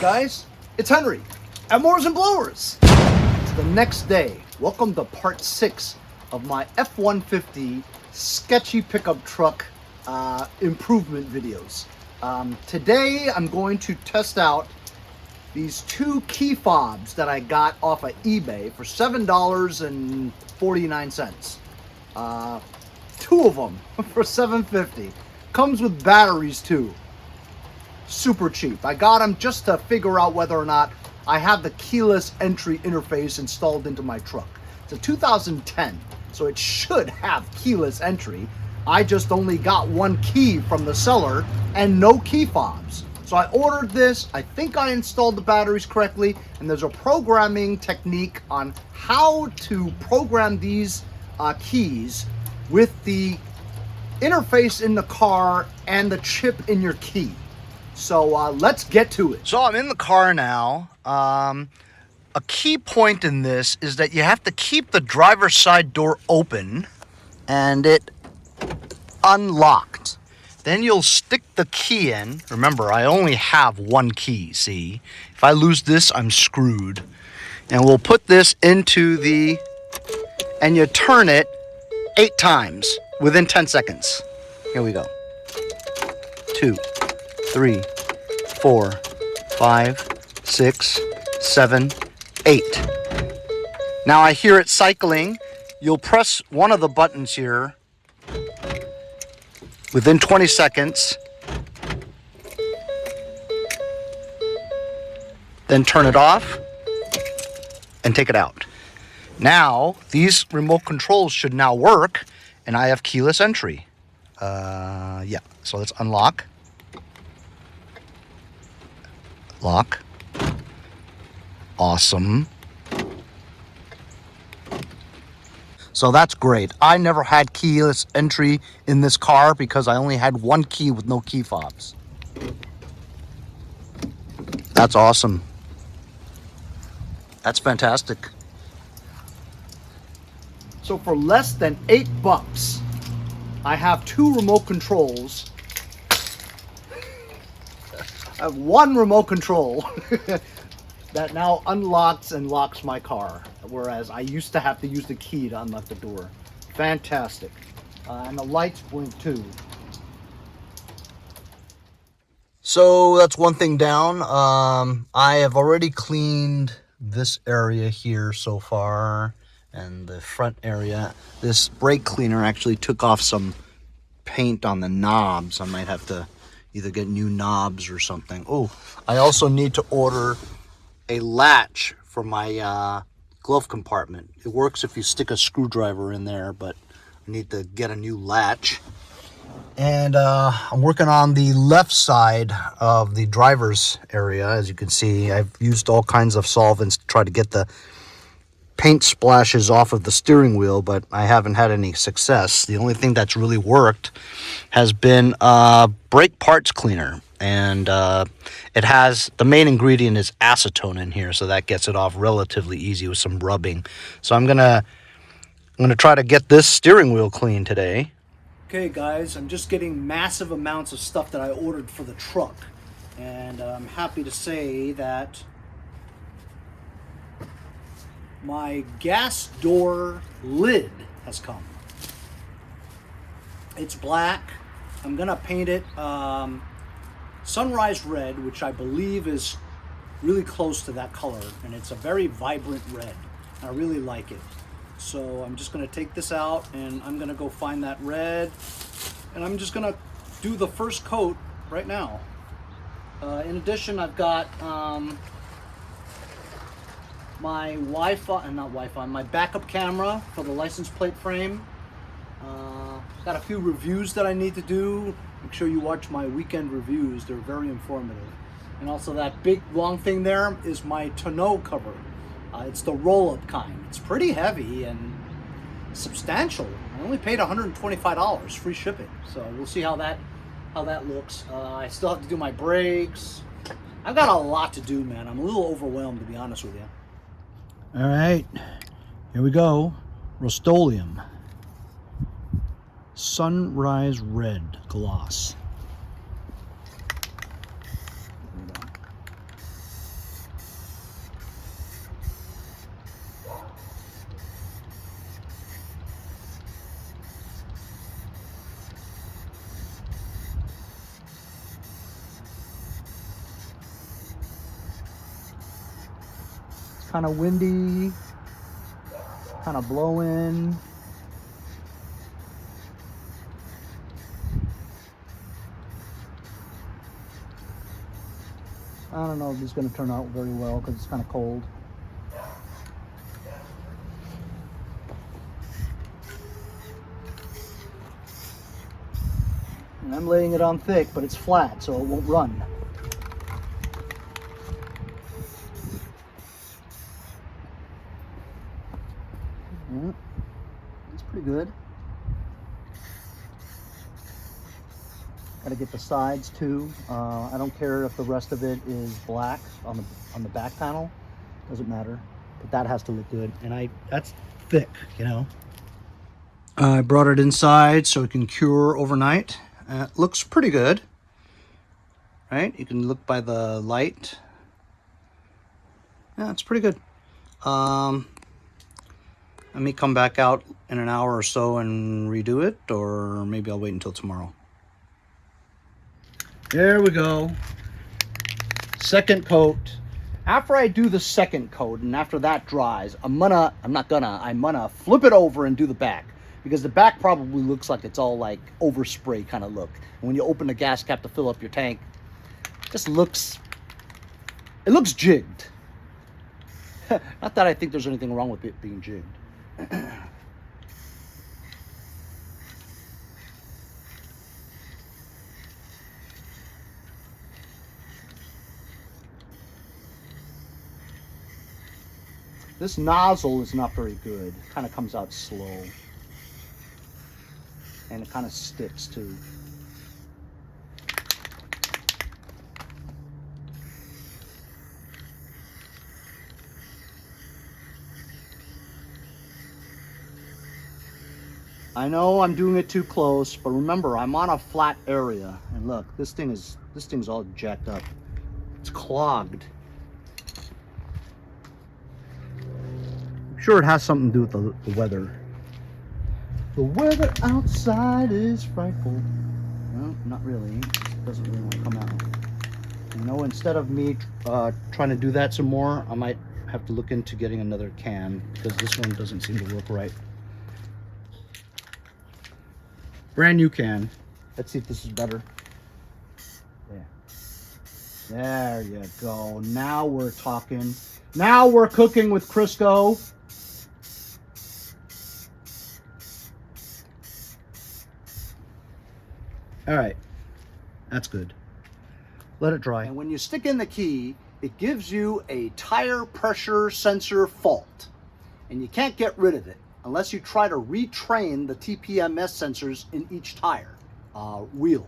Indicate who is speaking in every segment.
Speaker 1: guys? It's Henry at Mowers and Blowers. It's the next day. Welcome to part 6 of my F-150 sketchy pickup truck improvement videos. Today I'm going to test out these two key fobs that I got off of eBay for $7.49. Two of them for $7.50. Comes with batteries too. Super cheap. I got them just to figure out whether or not I have the keyless entry interface installed into my truck. It's a 2010, so it should have keyless entry. I just only got one key from the seller and no key fobs. So I ordered this. I think I installed the batteries correctly, and there's a programming technique on how to program these keys with the interface in the car and the chip in your key. So let's get to it. So I'm in the car now. A key point in this is that you have to keep the driver's side door open and it unlocked. Then you'll stick the key in. Remember, I only have one key, see? If I lose this, I'm screwed. And we'll put this into the, and you turn it 8 times within 10 seconds. Here we go. 2, 3, 4, 5, 6, 7, 8. Now I hear it cycling. You'll press one of the buttons here within 20 seconds. Then turn it off and take it out. Now these remote controls should now work, and I have keyless entry. Yeah, so let's unlock. Lock. Awesome. So that's great. I never had keyless entry in this car because I only had one key with no key fobs. That's awesome. That's fantastic. So for less than $8, I have 2 remote controls. I have one remote control that now unlocks and locks my car, whereas I used to have to use the key to unlock the door. Fantastic. And the lights blink too. So that's one thing down. I have already cleaned this area here so far, and the front area. This brake cleaner actually took off some paint on the knobs. I might have to either get new knobs or something. Oh, I also need to order a latch for my glove compartment. It works if you stick a screwdriver in there, but I need to get a new latch. And I'm working on the left side of the driver's area. As you can see, I've used all kinds of solvents to try to get the paint splashes off of the steering wheel, but I haven't had any success. The only thing that's really worked has been brake parts cleaner, and it has, the main ingredient is acetone in here, so that gets it off relatively easy with some rubbing. So I'm gonna try to get this steering wheel clean today. Okay guys, I'm just getting massive amounts of stuff that I ordered for the truck, and I'm happy to say that my gas door lid has come. It's black. I'm gonna paint it sunrise red, which I believe is really close to that color, and it's a very vibrant red. I really like it. So I'm just gonna take this out and I'm gonna go find that red, and I'm just gonna do the first coat right now. In addition, I've got my my backup camera for the license plate frame. Got a few reviews that I need to do. Make sure you watch my weekend reviews. They're very informative. And also that big long thing there is my Tonneau cover. It's the roll-up kind. It's pretty heavy and substantial. I only paid $125, free shipping. So we'll see how that looks. I still have to do my brakes. I've got a lot to do, man. I'm a little overwhelmed, to be honest with you. All right, here we go. Rust-Oleum Sunrise Red Gloss. kind of windy, kind of blowing. I don't know if this is going to turn out very well because it's kind of cold. And I'm laying it on thick, but it's flat, so it won't run. It's pretty good. Got to get the sides too. I don't care if the rest of it is black on the back panel. Doesn't matter, but that has to look good. And that's thick, you know. I brought it inside so it can cure overnight. It looks pretty good, right? You can look by the light. Yeah, it's pretty good. Let me come back out in an hour or so and redo it, or maybe I'll wait until tomorrow. There we go. Second coat. After I do the second coat and after that dries, I'm gonna flip it over and do the back, because the back probably looks like it's all like overspray kind of look. And when you open the gas cap to fill up your tank, it looks jigged. Not that I think there's anything wrong with it being jigged. This nozzle is not very good. It kind of comes out slow. And it kind of sticks too. I know I'm doing it too close, but remember, I'm on a flat area. And look, this thing's all jacked up. It's clogged. I'm sure it has something to do with the weather. The weather outside is frightful. No, not really. It doesn't really want to come out. You know, instead of me trying to do that some more, I might have to look into getting another can, because this one doesn't seem to work right. Brand new can. Let's see if this is better. Yeah. There you go. Now we're talking. Now we're cooking with Crisco. All right. That's good. Let it dry. And when you stick in the key, it gives you a tire pressure sensor fault. And you can't get rid of it unless you try to retrain the TPMS sensors in each tire wheel.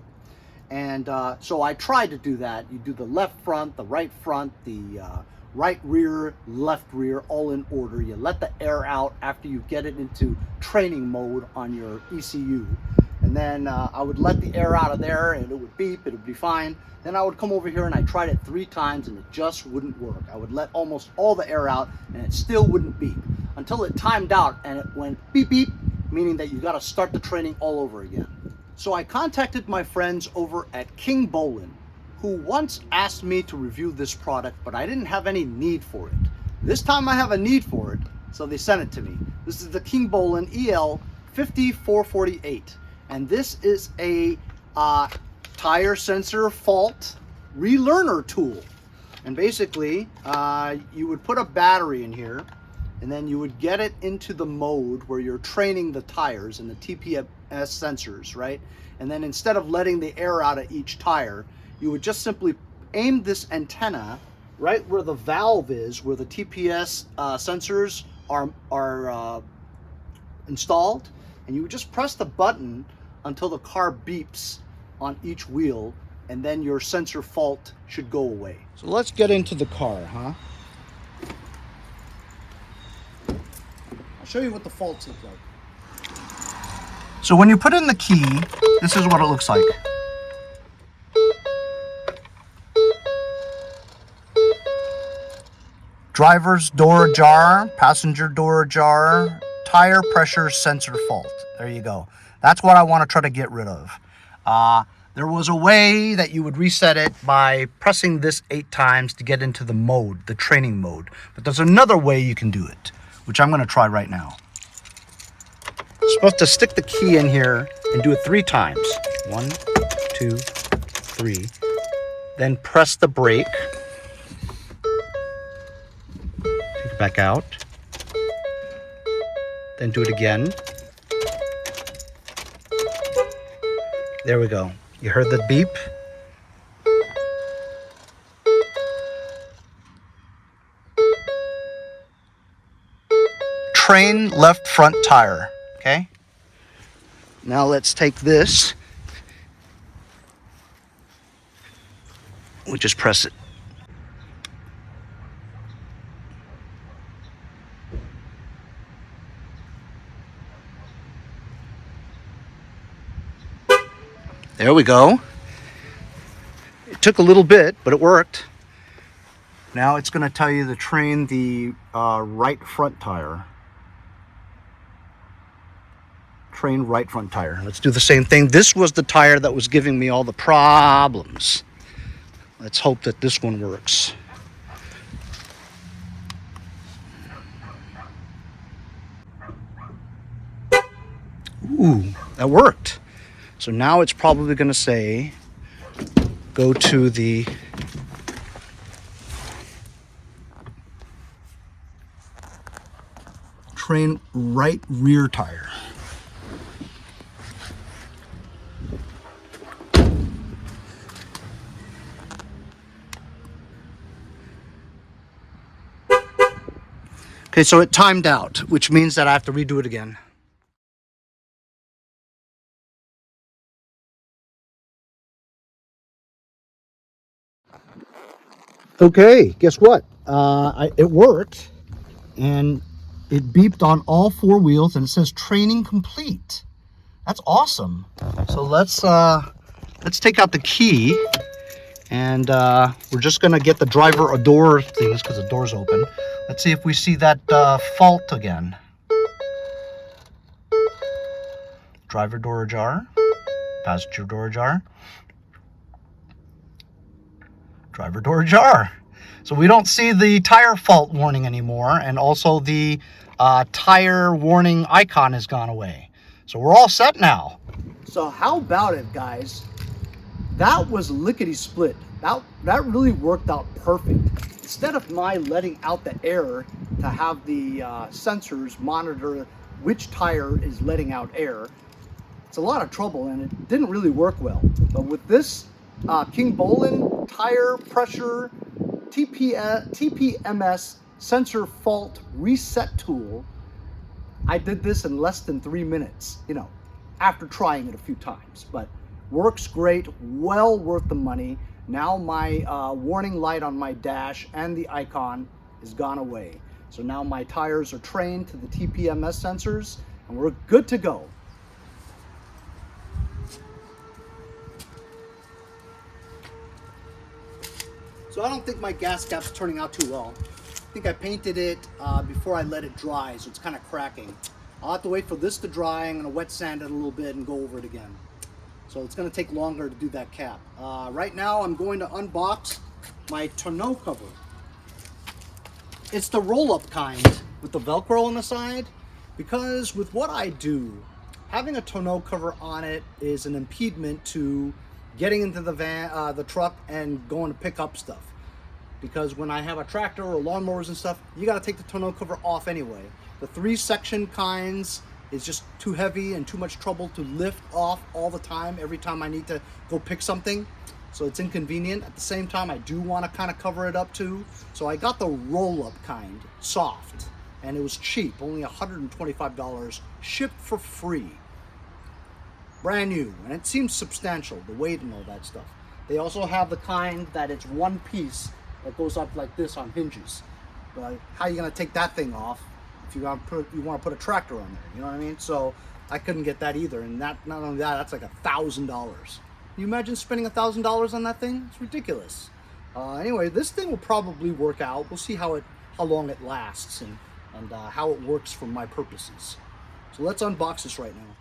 Speaker 1: And so I tried to do that. You do the left front, the right front, the right rear, left rear, all in order. You let the air out after you get it into training mode on your ECU. And then I would let the air out of there and it would beep, it would be fine. Then I would come over here and I tried it 3 times and it just wouldn't work. I would let almost all the air out and it still wouldn't beep until it timed out and it went beep beep, meaning that you got to start the training all over again. So I contacted my friends over at King Bolin, who once asked me to review this product, but I didn't have any need for it. This time I have a need for it, so they sent it to me. This is the King Bolin EL50448. And this is a tire sensor fault relearner tool. And basically, you would put a battery in here, and then you would get it into the mode where you're training the tires and the TPMS sensors, right? And then instead of letting the air out of each tire, you would just simply aim this antenna right where the valve is, where the TPS sensors are installed, and you would just press the button until the car beeps on each wheel, and then your sensor fault should go away. So let's get into the car, huh? I'll show you what the faults look like. So when you put in the key, this is what it looks like. Driver's door ajar, passenger door ajar, tire pressure sensor fault. There you go. That's what I want to try to get rid of. There was a way that you would reset it by pressing this 8 times to get into the mode, the training mode. But there's another way you can do it, which I'm going to try right now. You're supposed to stick the key in here and do it 3 times. 1, 2, 3. Then press the brake. Take it back out. Then do it again. There we go. You heard the beep? Train left front tire, okay? Now let's take this. We just press it. There we go. It took a little bit, but it worked. Now it's going to tell you to train the right front tire. Train right front tire. Let's do the same thing. This was the tire that was giving me all the problems. Let's hope that this one works. Ooh, that worked. So now it's probably going to say, go to the train right rear tire. Okay, so it timed out, which means that I have to redo it again. Okay, guess what? It worked, and it beeped on all 4 wheels, and it says training complete. That's awesome. So let's take out the key, and we're just gonna get the driver door things because the door's open. Let's see if we see that fault again. Driver door ajar, passenger door ajar. Driver door ajar. So we don't see the tire fault warning anymore, and also the tire warning icon has gone away. So we're all set now. So how about it, guys? That was lickety split. That really worked out perfect. Instead of my letting out the air to have the sensors monitor which tire is letting out air, it's a lot of trouble, and it didn't really work well. But with this King Bolin tire pressure TPMS sensor fault reset tool, I did this in less than 3 minutes, you know, after trying it a few times. But works great, well worth the money. Now my warning light on my dash and the icon is gone away. So now my tires are trained to the TPMS sensors, and we're good to go. So I don't think my gas cap's turning out too well. I think I painted it before I let it dry, so it's kind of cracking. I'll have to wait for this to dry. I'm gonna wet sand it a little bit and go over it again. So it's gonna take longer to do that cap. Right now I'm going to unbox my tonneau cover. It's the roll-up kind with the Velcro on the side, because with what I do, having a tonneau cover on it is an impediment to getting into the van, the truck, and going to pick up stuff. Because when I have a tractor or lawnmowers and stuff, you got to take the tonneau cover off anyway. The 3-section kinds is just too heavy and too much trouble to lift off all the time every time I need to go pick something. So it's inconvenient. At the same time, I do want to kind of cover it up too. So I got the roll-up kind, soft, and it was cheap, only $125, shipped for free. Brand new, and it seems substantial, the weight and all that stuff. They also have the kind that it's one piece that goes up like this on hinges. But how are you gonna take that thing off if you want to put a tractor on there? You know what I mean? So I couldn't get that either, and not only that, that's like $1,000. Can you imagine spending $1,000 on that thing? It's ridiculous. Anyway, this thing will probably work out. We'll see how long it lasts and how it works for my purposes. So let's unbox this right now.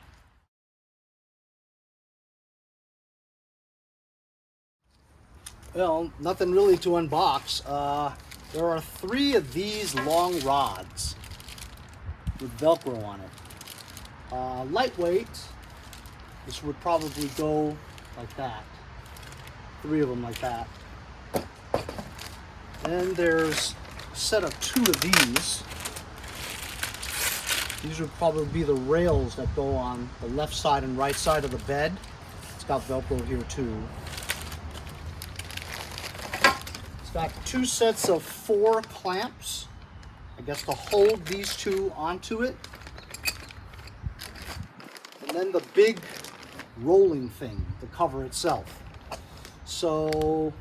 Speaker 1: Well, nothing really to unbox. There are 3 of these long rods with Velcro on it. Lightweight. This would probably go like that. 3 of them like that. Then there's a set of 2 of these. These would probably be the rails that go on the left side and right side of the bed. It's got Velcro here too. It's got 2 sets of 4 clamps, I guess, to hold these 2 onto it. And then the big rolling thing, the cover itself. So,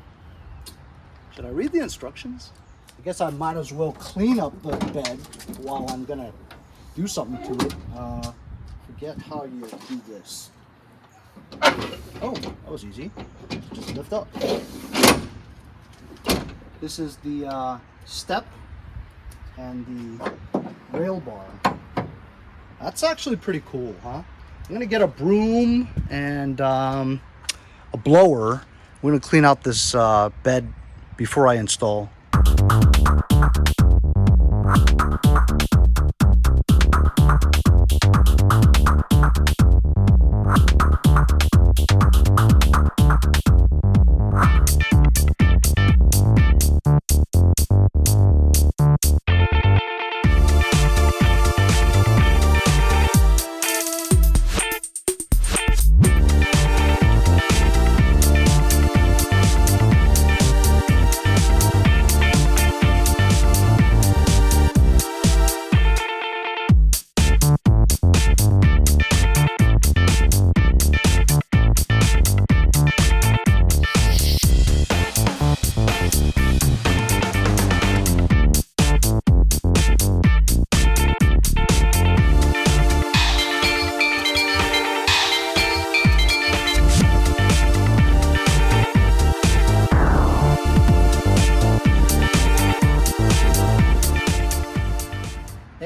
Speaker 1: should I read the instructions? I guess I might as well clean up the bed while I'm gonna do something to it. Forget how you do this. Oh, that was easy. Just lift up. This is the step and the rail bar. That's actually pretty cool, huh? I'm gonna get a broom and a blower. We're gonna clean out this bed before I install.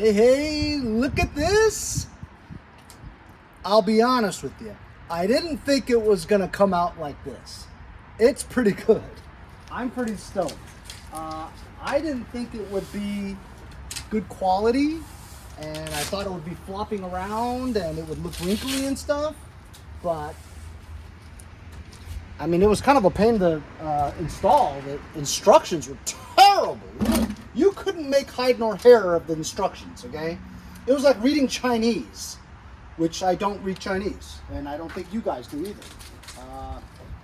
Speaker 1: Hey, look at this. I'll be honest with you. I didn't think it was gonna come out like this. It's pretty good. I'm pretty stoked. I didn't think it would be good quality, and I thought it would be flopping around and it would look wrinkly and stuff, but I mean, it was kind of a pain to install. The instructions were terrible. You couldn't make hide nor hair of the instructions, okay? It was like reading Chinese, which I don't read Chinese, and I don't think you guys do either.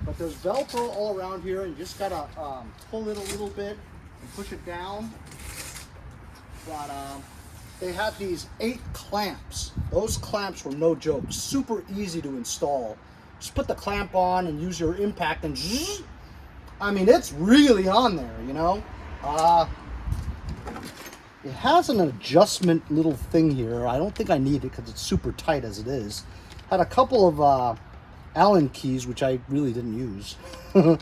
Speaker 1: But there's Velcro all around here, and you just gotta pull it a little bit and push it down. But they have these 8 clamps. Those clamps were no joke. Super easy to install. Just put the clamp on and use your impact and zzz. I mean, it's really on there, you know? It has an adjustment little thing here. I don't think I need it because it's super tight as it is. Had a couple of Allen keys, which I really didn't use. And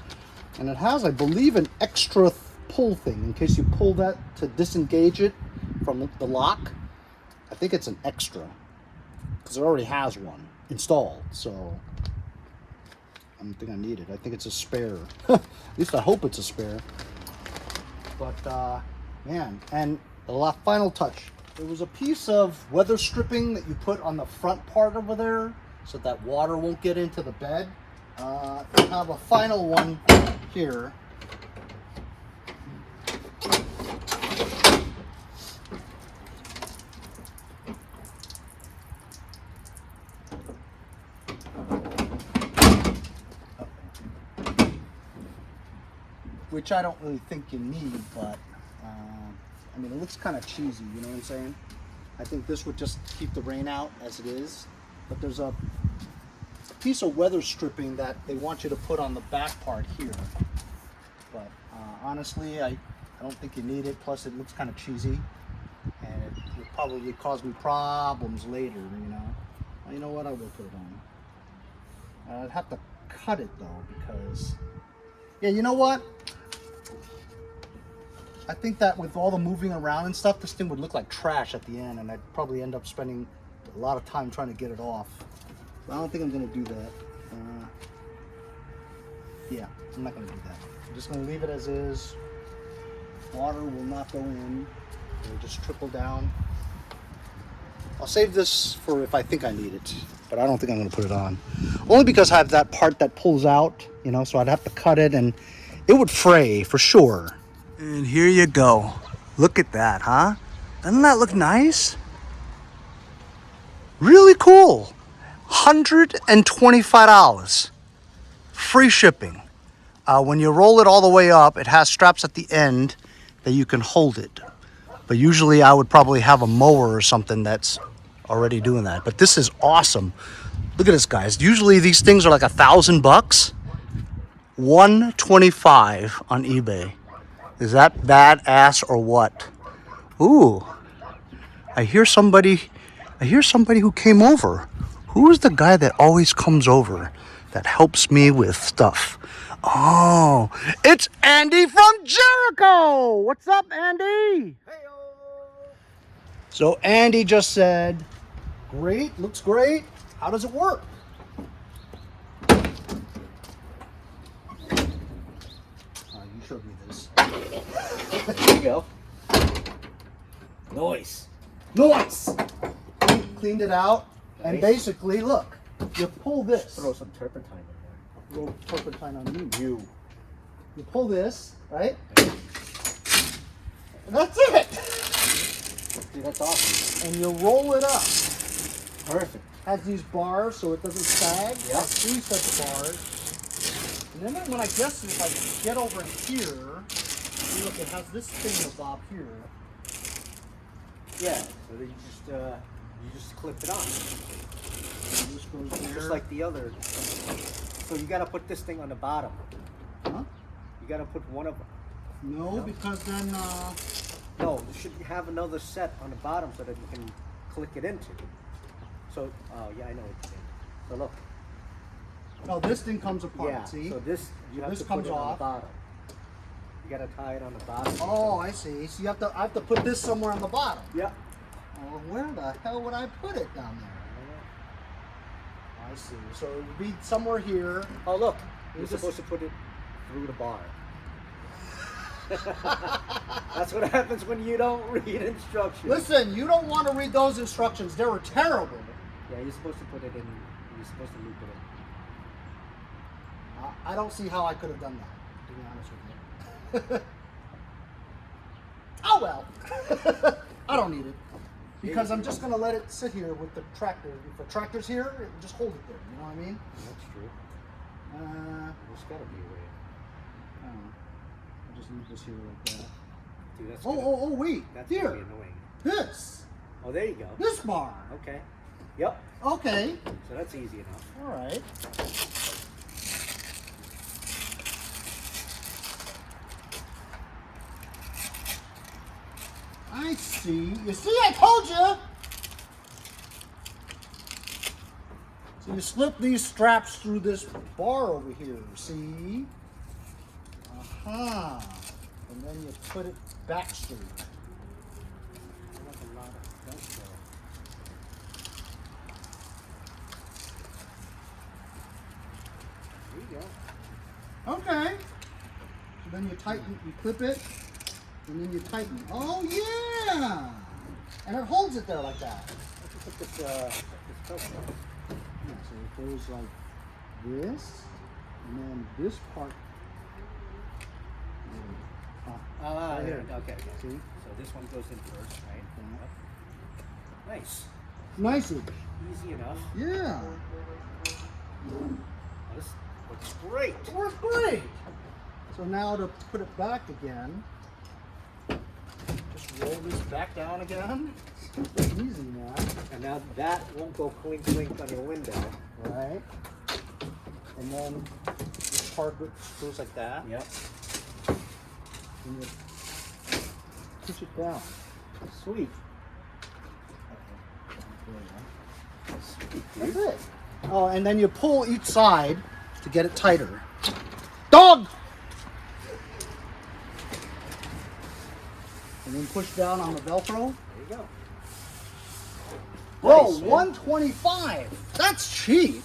Speaker 1: it has, I believe, an extra pull thing in case you pull that to disengage it from the lock. I think it's an extra because it already has one installed, so I don't think I need it. I think it's a spare. At least I hope it's a spare. But man, and the final touch. There was a piece of weather stripping that you put on the front part over there so that water won't get into the bed. I have a final one here. Which I don't really think you need, but I mean, it looks kind of cheesy, you know what I'm saying? I think this would just keep the rain out as it is, but there's a piece of weather stripping that they want you to put on the back part here. But honestly, I don't think you need it, plus it looks kind of cheesy, and it would probably cause me problems later, you know? Well, you know what, I will put it on. I'd have to cut it though, because, yeah, you know what? I think that with all the moving around and stuff, this thing would look like trash at the end, and I'd probably end up spending a lot of time trying to get it off. But I don't think I'm going to do that. Yeah, I'm not gonna do that. I'm just gonna leave it as is. Water will not go in. It'll just trickle down. I'll save this for if I think I need it, but I don't think I'm gonna put it on. Only because I have that part that pulls out, you know, so I'd have to cut it and it would fray for sure. And here you go. Look at that, huh? Doesn't that look nice? Really cool. $125. Free shipping. When you roll it all the way up, it has straps at the end that you can hold it. But usually I would probably have a mower or something that's already doing that. But this is awesome. Look at this, guys. Usually these things are like $1,000. $125 on eBay. Is that badass or what? Ooh. I hear somebody who came over. Who is the guy that always comes over that helps me with stuff? Oh, it's Andy from Jericho. What's up, Andy?
Speaker 2: Hey-o.
Speaker 1: So Andy just said, great, looks great. How does it work? You showed me this.
Speaker 2: There you go. Nice.
Speaker 1: Nice. Cleaned it out, and
Speaker 2: Nice.
Speaker 1: basically, look, you pull this.
Speaker 2: Throw some turpentine in
Speaker 1: Throw turpentine on you. You pull this, right? And that's it.
Speaker 2: Dude, that's awesome.
Speaker 1: And you roll it up.
Speaker 2: Perfect.
Speaker 1: Has these bars so it doesn't sag.
Speaker 2: Yep.
Speaker 1: Has 3 sets of bars. And then when I guess if I get over here, see, look, it has this thing here.
Speaker 2: Yeah. So then you just clip it on.
Speaker 1: And this goes there.
Speaker 2: Just like the other. So you gotta put this thing on the bottom.
Speaker 1: Huh?
Speaker 2: You gotta put one of them.
Speaker 1: No, because then
Speaker 2: No, you should have another set on the bottom so that you can click it into. So, oh yeah, I know what you mean. So look.
Speaker 1: no, this thing comes apart.
Speaker 2: Yeah.
Speaker 1: See?
Speaker 2: So this you have
Speaker 1: This
Speaker 2: to put
Speaker 1: comes
Speaker 2: it on
Speaker 1: off.
Speaker 2: the bottom. You gotta tie it on the bottom.
Speaker 1: Oh, I see. So I have to put this somewhere on the bottom.
Speaker 2: Yeah.
Speaker 1: Well, where the hell would I put it down there? I see. So it would be somewhere here.
Speaker 2: Oh look, you're
Speaker 1: Is this-
Speaker 2: supposed to put it through the bar. That's what happens when you don't read instructions.
Speaker 1: Listen, you don't want to read those instructions. They were terrible.
Speaker 2: Yeah, you're supposed to put it in. You're supposed to loop it in.
Speaker 1: I don't see how I could have done that, to be honest with you. Oh well. I don't need it. Because I'm just going to let it sit here with the tractor. If the tractor's here, just hold it there. You know what I mean?
Speaker 2: That's true. There's gotta be a way.
Speaker 1: I don't know. I'll just leave this here like that.
Speaker 2: Dude, that's
Speaker 1: Oh, wait.
Speaker 2: That's
Speaker 1: Here.
Speaker 2: gonna be annoying.
Speaker 1: This.
Speaker 2: Oh, there you go.
Speaker 1: This bar.
Speaker 2: Okay. Yep.
Speaker 1: Okay.
Speaker 2: So that's easy enough.
Speaker 1: All right. I see. You see, I told you. So you slip these straps through this bar over here. See? Aha. And then you put it back straight.
Speaker 2: That's a lot of stuff there. There you go.
Speaker 1: Okay. So then you tighten, you clip it, and then you tighten. Oh yeah! And it holds it there like that.
Speaker 2: Let's put this stuff on.
Speaker 1: Yeah, so it goes like this, and then this part.
Speaker 2: Ah,
Speaker 1: right here.
Speaker 2: Okay.
Speaker 1: See?
Speaker 2: So this one goes in first, right?
Speaker 1: Yeah.
Speaker 2: Nice.
Speaker 1: Nice.
Speaker 2: Easy enough.
Speaker 1: Yeah.
Speaker 2: This looks great.
Speaker 1: It works great. So now to put it back again, just roll this back down again. Easy now.
Speaker 2: And now that won't go clink clink on your window.
Speaker 1: Right. And then this part goes like that.
Speaker 2: Yep.
Speaker 1: And you push it down.
Speaker 2: Sweet.
Speaker 1: That's it. Oh, and then you pull each side to get it tighter. Dog! And then push down on the Velcro.
Speaker 2: There you go.
Speaker 1: Whoa,
Speaker 2: Nice, man.
Speaker 1: $125. That's cheap.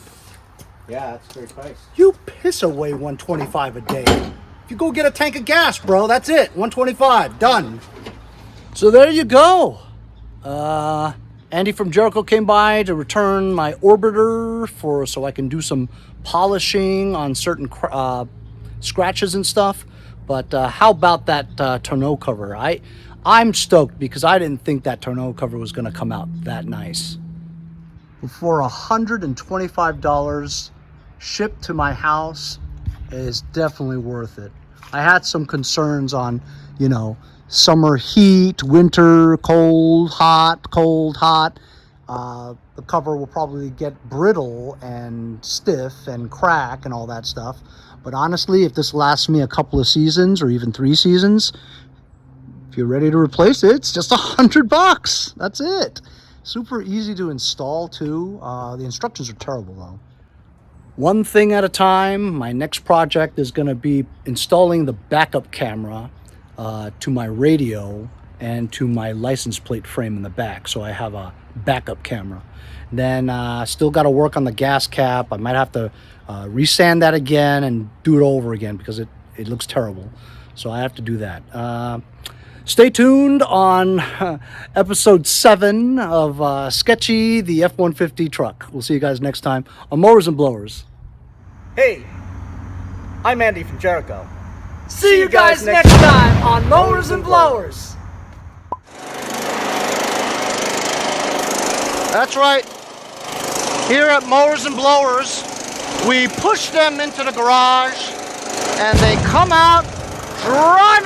Speaker 2: Yeah, that's a great price.
Speaker 1: You piss away 125 a day. If you go get a tank of gas, bro, that's it. 125, done. So there you go. Andy from Jericho came by to return my orbiter so I can do some polishing on certain scratches and stuff. But how about that tonneau cover? I'm stoked because I didn't think that tonneau cover was going to come out that nice. For $125 shipped to my house is definitely worth it. I had some concerns on, summer heat, winter, cold, hot. The cover will probably get brittle and stiff and crack and all that stuff. But honestly, if this lasts me a couple of seasons or even 3 seasons, if you're ready to replace it, it's just $100. That's it. Super easy to install too. The instructions are terrible though. One thing at a time. My next project is going to be installing the backup camera to my radio and to my license plate frame in the back, so I have a backup camera. Then still got to work on the gas cap. I might have to resand that again and do it over again because it looks terrible. So I have to do that. Stay tuned on episode 7 of Sketchy, the F-150 truck. We'll see you guys next time on Mowers and Blowers.
Speaker 2: Hey, I'm Andy from Jericho.
Speaker 1: See you guys next time on Mowers and Blowers. That's right. Here at Mowers and Blowers, we push them into the garage and they come out dry